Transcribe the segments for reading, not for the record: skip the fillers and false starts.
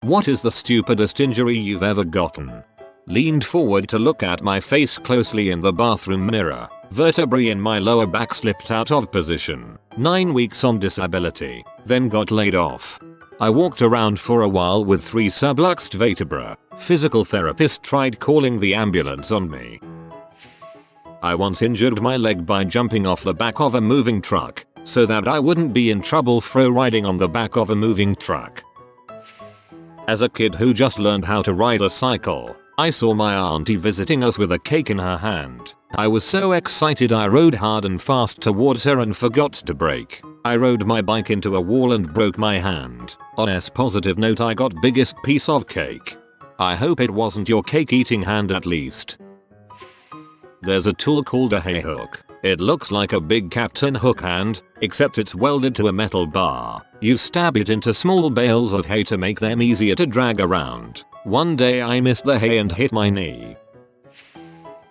What is the stupidest injury you've ever gotten? Leaned forward to look at my face closely in the bathroom mirror. Vertebrae in my lower back slipped out of position. 9 weeks on disability. Then got laid off. I walked around for a while with 3 subluxed vertebrae. Physical therapist tried calling the ambulance on me. I once injured my leg by jumping off the back of a moving truck so that I wouldn't be in trouble for riding on the back of a moving truck. As a kid who just learned how to ride a cycle, I saw my auntie visiting us with a cake in her hand. I was so excited I rode hard and fast towards her and forgot to brake. I rode my bike into a wall and broke my hand. On a positive note, I got biggest piece of cake. I hope it wasn't your cake eating hand at least. There's a tool called a hay hook. It looks like a big Captain Hook hand, except it's welded to a metal bar. You stab it into small bales of hay to make them easier to drag around. One day I missed the hay and hit my knee.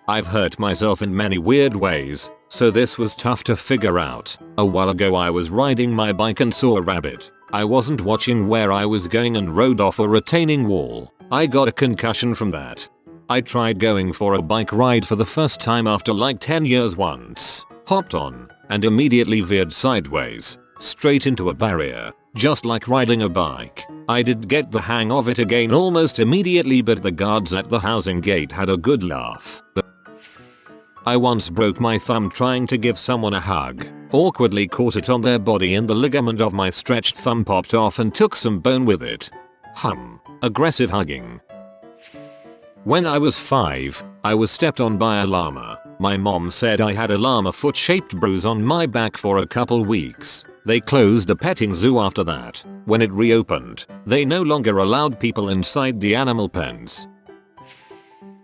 I've hurt myself in many weird ways, so this was tough to figure out. A while ago I was riding my bike and saw a rabbit. I wasn't watching where I was going and rode off a retaining wall. I got a concussion from that. I tried going for a bike ride for the first time after like 10 years once. Hopped on and immediately veered sideways, straight into a barrier, just like riding a bike. I did get the hang of it again almost immediately, but the guards at the housing gate had a good laugh. I once broke my thumb trying to give someone a hug. Awkwardly caught it on their body and the ligament of my stretched thumb popped off and took some bone with it. Aggressive hugging. When I was 5, I was stepped on by a llama. My mom said I had a llama foot shaped bruise on my back for a couple weeks. They closed the petting zoo after that. When it reopened, they no longer allowed people inside the animal pens.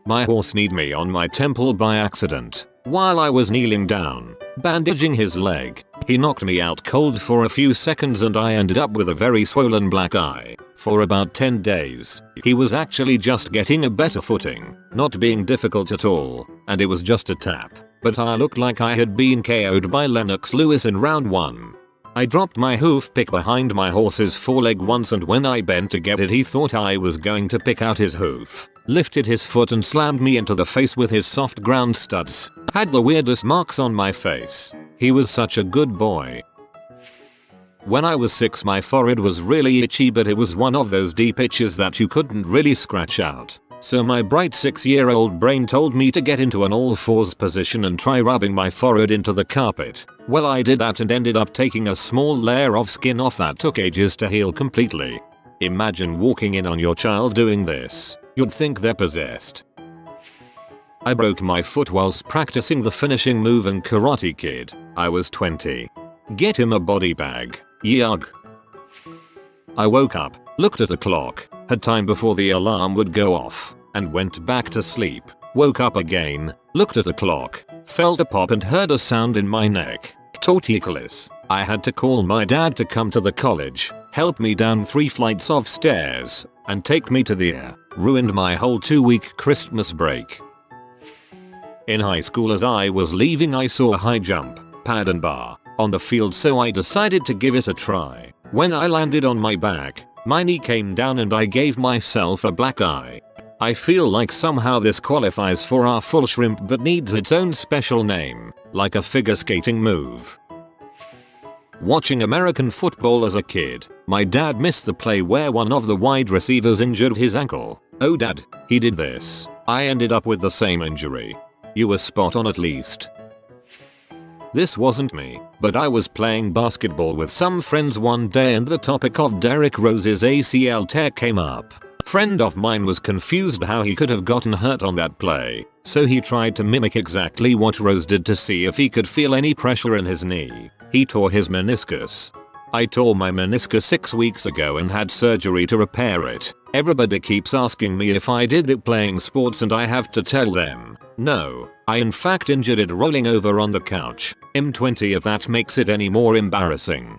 My horse kneed me on my temple by accident while I was kneeling down, bandaging his leg. He knocked me out cold for a few seconds and I ended up with a very swollen black eye for about 10 days. He was actually just getting a better footing, not being difficult at all, and it was just a tap. But I looked like I had been KO'd by Lennox Lewis in round 1. I dropped my hoof pick behind my horse's foreleg once, and when I bent to get it he thought I was going to pick out his hoof, lifted his foot and slammed me into the face with his soft ground studs. Had the weirdest marks on my face. He was such a good boy. When I was 6 my forehead was really itchy, but it was one of those deep itches that you couldn't really scratch out. So my bright 6-year-old brain told me to get into an all-fours position and try rubbing my forehead into the carpet. Well, I did that and ended up taking a small layer of skin off that took ages to heal completely. Imagine walking in on your child doing this. You'd think they're possessed. I broke my foot whilst practicing the finishing move in Karate Kid. I was 20. Get him a body bag. Yug. I woke up, looked at the clock, had time before the alarm would go off, and went back to sleep. Woke up again, looked at the clock, felt a pop and heard a sound in my neck. Torticollis. I had to call my dad to come to the college, help me down 3 flights of stairs, and take me to the air. Ruined my whole 2-week Christmas break. In high school as I was leaving I saw a high jump pad and bar on the field, so I decided to give it a try. When I landed on my back, my knee came down and I gave myself a black eye. I feel like somehow this qualifies for our full shrimp but needs its own special name, like a figure skating move. Watching American football as a kid, my dad missed the play where one of the wide receivers injured his ankle. Oh dad, he did this. I ended up with the same injury. You were spot on at least. This wasn't me, but I was playing basketball with some friends one day and the topic of Derrick Rose's ACL tear came up. Friend of mine was confused how he could have gotten hurt on that play, so he tried to mimic exactly what Rose did to see if he could feel any pressure in his knee. He tore his meniscus. I tore my meniscus 6 weeks ago and had surgery to repair it. Everybody keeps asking me if I did it playing sports and I have to tell them, no, I in fact injured it rolling over on the couch. M20 if that makes it any more embarrassing.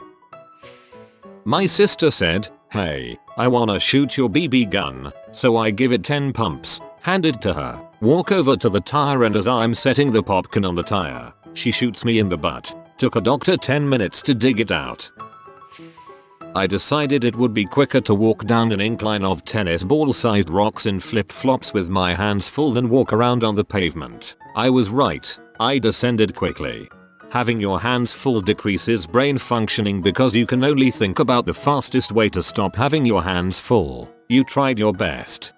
My sister said, hey, I wanna shoot your BB gun, so I give it 10 pumps, hand it to her, walk over to the tire, and as I'm setting the popcorn on the tire, she shoots me in the butt. Took a doctor 10 minutes to dig it out. I decided it would be quicker to walk down an incline of tennis ball sized rocks in flip flops with my hands full than walk around on the pavement. I was right. I descended quickly. Having your hands full decreases brain functioning because you can only think about the fastest way to stop having your hands full. You tried your best.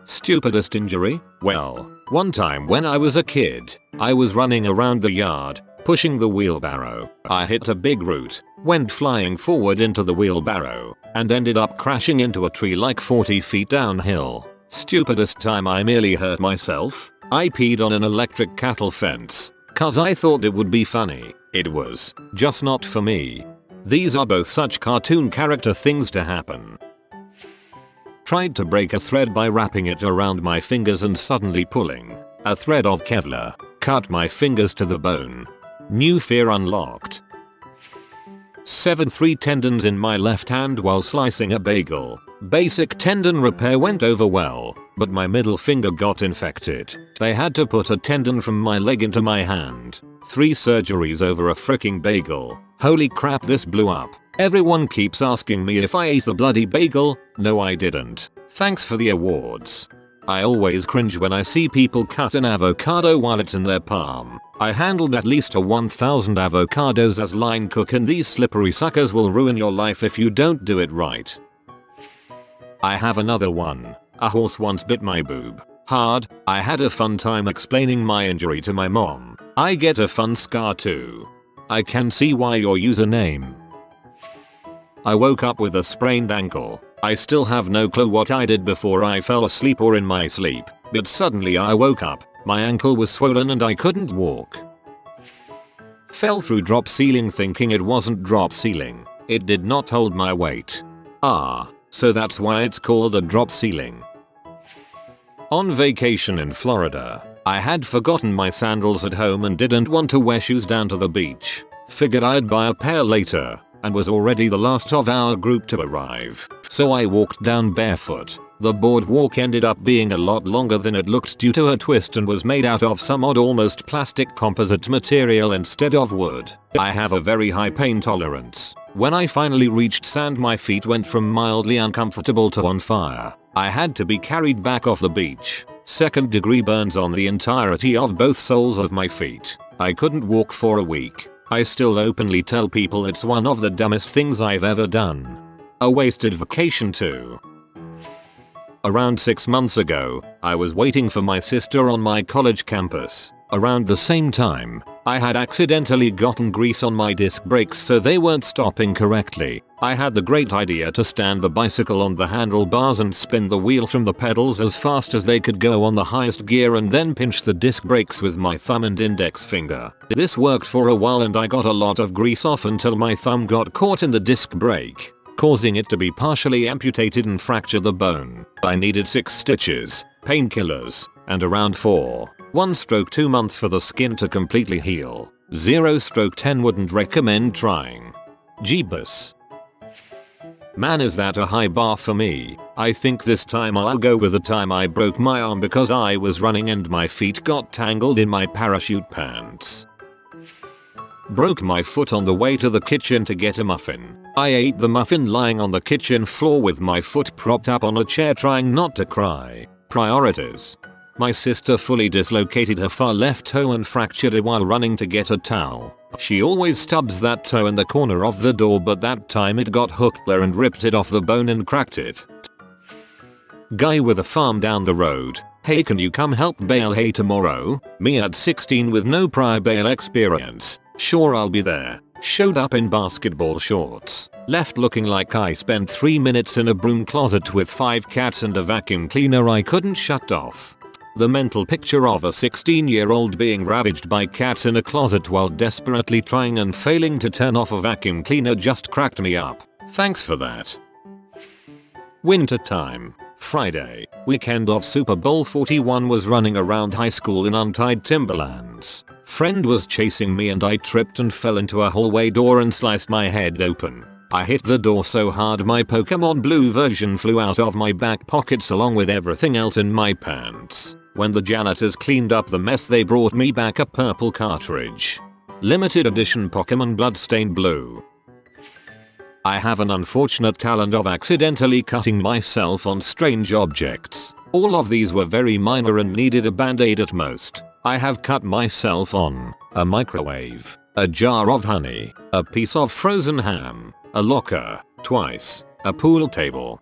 Stupidest injury? Well, one time when I was a kid, I was running around the yard, pushing the wheelbarrow. I hit a big root, went flying forward into the wheelbarrow, and ended up crashing into a tree like 40 feet downhill. Stupidest time I merely hurt myself? I peed on an electric cattle fence. Cause I thought it would be funny. It was just not for me. These are both such cartoon character things to happen. Tried to break a thread by wrapping it around my fingers and suddenly pulling a thread of Kevlar. Cut my fingers to the bone. New fear unlocked. Severed 3 tendons in my left hand while slicing a bagel. Basic tendon repair went over well, but my middle finger got infected. They had to put a tendon from my leg into my hand. 3 surgeries over a freaking bagel. Holy crap, this blew up. Everyone keeps asking me if I ate the bloody bagel. No, I didn't. Thanks for the awards. I always cringe when I see people cut an avocado while it's in their palm. I handled at least 1,000 avocados as line cook, and these slippery suckers will ruin your life if you don't do it right. I have another one. A horse once bit my boob. Hard. I had a fun time explaining my injury to my mom. I get a fun scar too. I can see why your username. I woke up with a sprained ankle. I still have no clue what I did before I fell asleep or in my sleep, but suddenly I woke up. My ankle was swollen and I couldn't walk. Fell through drop ceiling thinking it wasn't drop ceiling. It did not hold my weight. Ah, so that's why it's called a drop ceiling. On vacation in Florida, I had forgotten my sandals at home and didn't want to wear shoes down to the beach. Figured I'd buy a pair later, and was already the last of our group to arrive. So I walked down barefoot. The boardwalk ended up being a lot longer than it looked due to a twist and was made out of some odd almost plastic composite material instead of wood. I have a very high pain tolerance. When I finally reached sand, my feet went from mildly uncomfortable to on fire. I had to be carried back off the beach. 2nd-degree burns on the entirety of both soles of my feet. I couldn't walk for a week. I still openly tell people it's one of the dumbest things I've ever done. A wasted vacation too. Around 6 months ago, I was waiting for my sister on my college campus. Around the same time, I had accidentally gotten grease on my disc brakes so they weren't stopping correctly. I had the great idea to stand the bicycle on the handlebars and spin the wheel from the pedals as fast as they could go on the highest gear and then pinch the disc brakes with my thumb and index finger. This worked for a while and I got a lot of grease off until my thumb got caught in the disc brake, causing it to be partially amputated and fracture the bone. I needed 6 stitches, painkillers, and around 1/2 months for the skin to completely heal. 0/10 wouldn't recommend trying. Jeebus. Man, is that a high bar for me. I think this time I'll go with the time I broke my arm because I was running and my feet got tangled in my parachute pants. Broke my foot on the way to the kitchen to get a muffin. I ate the muffin lying on the kitchen floor with my foot propped up on a chair trying not to cry. Priorities. My sister fully dislocated her far left toe and fractured it while running to get a towel. She always stubs that toe in the corner of the door, but that time it got hooked there and ripped it off the bone and cracked it. Guy with a farm down the road. Hey, can you come help bale hay tomorrow? Me at 16 with no prior bale experience. Sure, I'll be there. Showed up in basketball shorts. Left looking like I spent 3 minutes in a broom closet with 5 cats and a vacuum cleaner I couldn't shut off. The mental picture of a 16-year-old being ravaged by cats in a closet while desperately trying and failing to turn off a vacuum cleaner just cracked me up. Thanks for that. Winter time. Friday, weekend of Super Bowl 41, was running around high school in untied Timberlands. Friend was chasing me and I tripped and fell into a hallway door and sliced my head open. I hit the door so hard my Pokemon Blue version flew out of my back pockets along with everything else in my pants. When the janitors cleaned up the mess, they brought me back a purple cartridge. Limited edition Pokemon Bloodstained Blue. I have an unfortunate talent of accidentally cutting myself on strange objects. All of these were very minor and needed a band-aid at most. I have cut myself on a microwave, a jar of honey, a piece of frozen ham, a locker, twice, a pool table.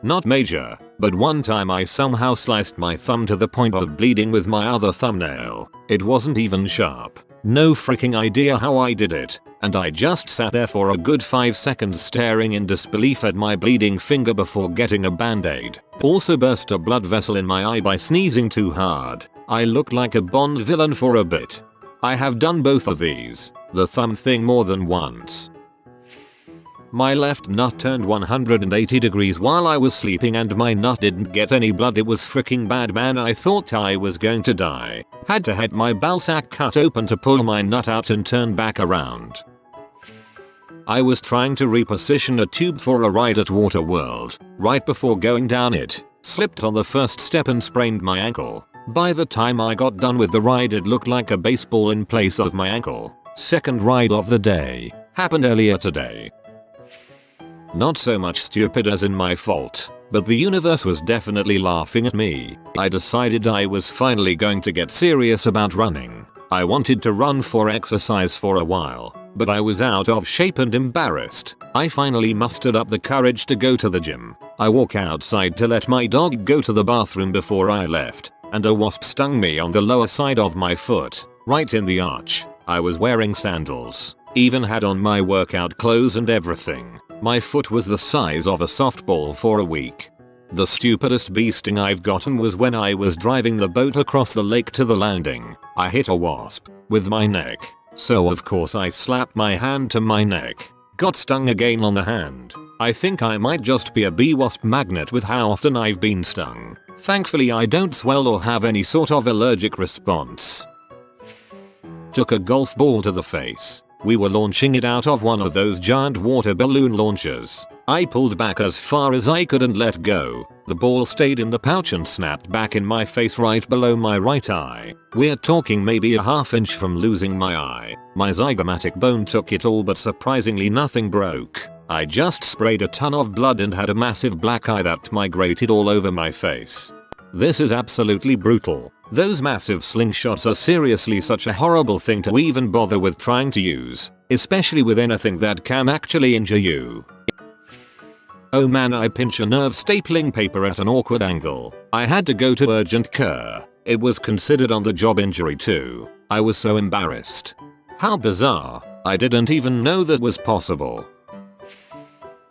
Not major, but one time I somehow sliced my thumb to the point of bleeding with my other thumbnail. It wasn't even sharp. No freaking idea how I did it, and I just sat there for a good 5 seconds staring in disbelief at my bleeding finger before getting a band-aid. Also burst a blood vessel in my eye by sneezing too hard. I looked like a Bond villain for a bit. I have done both of these, the thumb thing more than once. My left nut turned 180 degrees while I was sleeping and my nut didn't get any blood. It was freaking bad, man. I thought I was going to die. Had to have my ballsack cut open to pull my nut out and turn back around. I was trying to reposition a tube for a ride at Waterworld. Right before going down it, slipped on the first step and sprained my ankle. By the time I got done with the ride it looked like a baseball in place of my ankle. Second ride of the day. Happened earlier today. Not so much stupid as in my fault, but the universe was definitely laughing at me. I decided I was finally going to get serious about running. I wanted to run for exercise for a while, but I was out of shape and embarrassed. I finally mustered up the courage to go to the gym. I walk outside to let my dog go to the bathroom before I left, and a wasp stung me on the lower side of my foot, right in the arch. I was wearing sandals, even had on my workout clothes and everything. My foot was the size of a softball for a week. The stupidest bee sting I've gotten was when I was driving the boat across the lake to the landing. I hit a wasp with my neck, so of course I slapped my hand to my neck. Got stung again on the hand. I think I might just be a bee wasp magnet with how often I've been stung. Thankfully I don't swell or have any sort of allergic response. Took a golf ball to the face. We were launching it out of one of those giant water balloon launchers. I pulled back as far as I could and let go. The ball stayed in the pouch and snapped back in my face right below my right eye. We're talking maybe a half inch from losing my eye. My zygomatic bone took it all, but surprisingly nothing broke. I just sprayed a ton of blood and had a massive black eye that migrated all over my face. This is absolutely brutal. Those massive slingshots are seriously such a horrible thing to even bother with trying to use, especially with anything that can actually injure you. Oh man, I pinch a nerve stapling paper at an awkward angle. I had to go to urgent care. It was considered on the job injury too. I was so embarrassed. How bizarre. I didn't even know that was possible.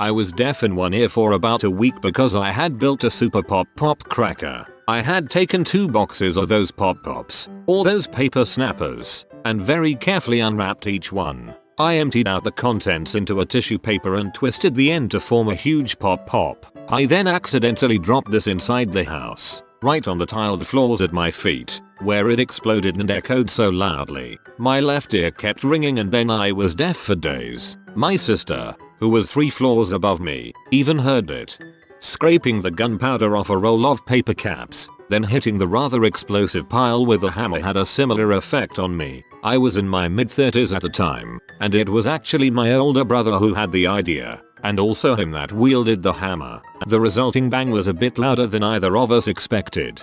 I was deaf in one ear for about a week because I had built a super pop cracker. I had taken 2 boxes of those pops, or those paper snappers, and very carefully unwrapped each one. I emptied out the contents into a tissue paper and twisted the end to form a huge pop. I then accidentally dropped this inside the house, right on the tiled floors at my feet, where it exploded and echoed so loudly. My left ear kept ringing and then I was deaf for days. My sister, who was 3 floors above me, even heard it. Scraping the gunpowder off a roll of paper caps, then hitting the rather explosive pile with a hammer had a similar effect on me. I was in my mid-30s at the time, and it was actually my older brother who had the idea, and also him that wielded the hammer. The resulting bang was a bit louder than either of us expected.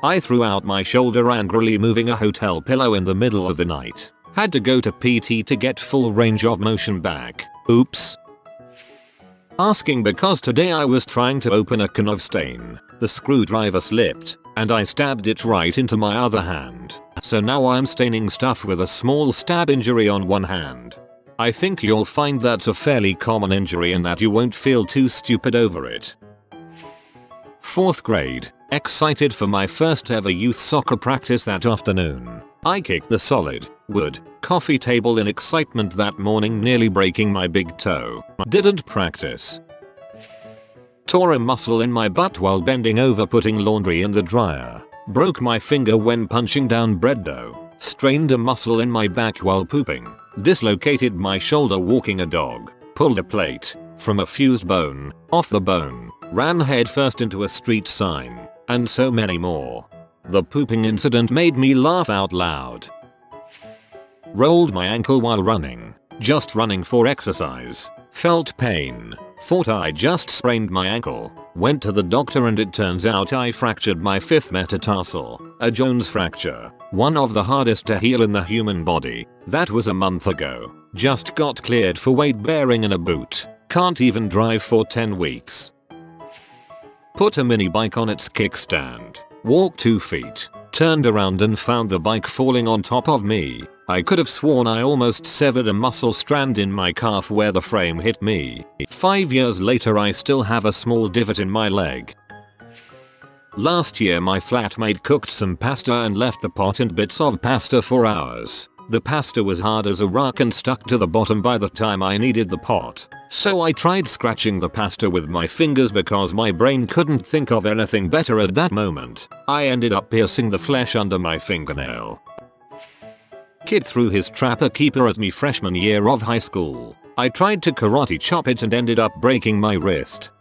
I threw out my shoulder angrily, moving a hotel pillow in the middle of the night. Had to go to PT to get full range of motion back. Oops. Asking because today I was trying to open a can of stain. The screwdriver slipped, and I stabbed it right into my other hand. So now I'm staining stuff with a small stab injury on one hand. I think you'll find that's a fairly common injury and that you won't feel too stupid over it. 4th grade. Excited for my first ever youth soccer practice that afternoon. I kicked the solid wood coffee table in excitement that morning, nearly breaking my big toe. Didn't practice. Tore a muscle in my butt while bending over putting laundry in the dryer. Broke my finger when punching down bread dough. Strained a muscle in my back while pooping. Dislocated my shoulder walking a dog. Pulled a plate from a fused bone off the bone. Ran headfirst into a street sign. And so many more. The pooping incident made me laugh out loud. Rolled my ankle while running. just running for exercise. Felt pain. Thought I just sprained my ankle. Went to the doctor and it turns out I fractured my 5th metatarsal, a Jones fracture, one of the hardest to heal in the human body. That was a month ago. Just got cleared for weight bearing in a boot. Can't even drive for 10 weeks. Put a mini bike on its kickstand. Walked 2 feet. Turned around and found the bike falling on top of me. I could have sworn I almost severed a muscle strand in my calf where the frame hit me. 5 years later I still have a small divot in my leg. Last year my flatmate cooked some pasta and left the pot and bits of pasta for hours. The pasta was hard as a rock and stuck to the bottom by the time I needed the pot. So I tried scratching the pasta with my fingers because my brain couldn't think of anything better at that moment. I ended up piercing the flesh under my fingernail. Kid threw his trapper keeper at me freshman year of high school. I tried to karate chop it and ended up breaking my wrist.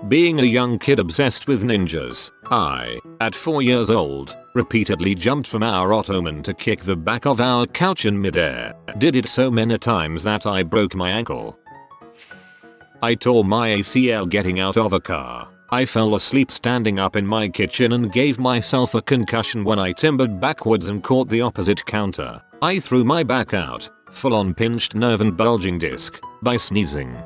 Being a young kid obsessed with ninjas, I, at 4 years old, repeatedly jumped from our ottoman to kick the back of our couch in midair. Did it so many times that I broke my ankle. I tore my ACL getting out of a car. I fell asleep standing up in my kitchen and gave myself a concussion when I timbered backwards and caught the opposite counter. I threw my back out, full on pinched nerve and bulging disc, by sneezing.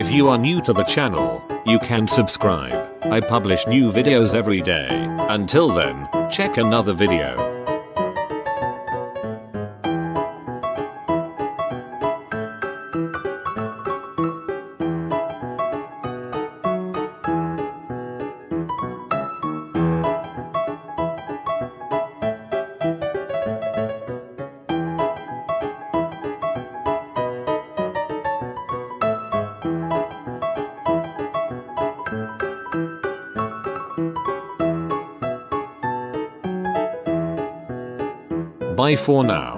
If you are new to the channel, you can subscribe. I publish new videos every day. Until then, check another video. Bye for now.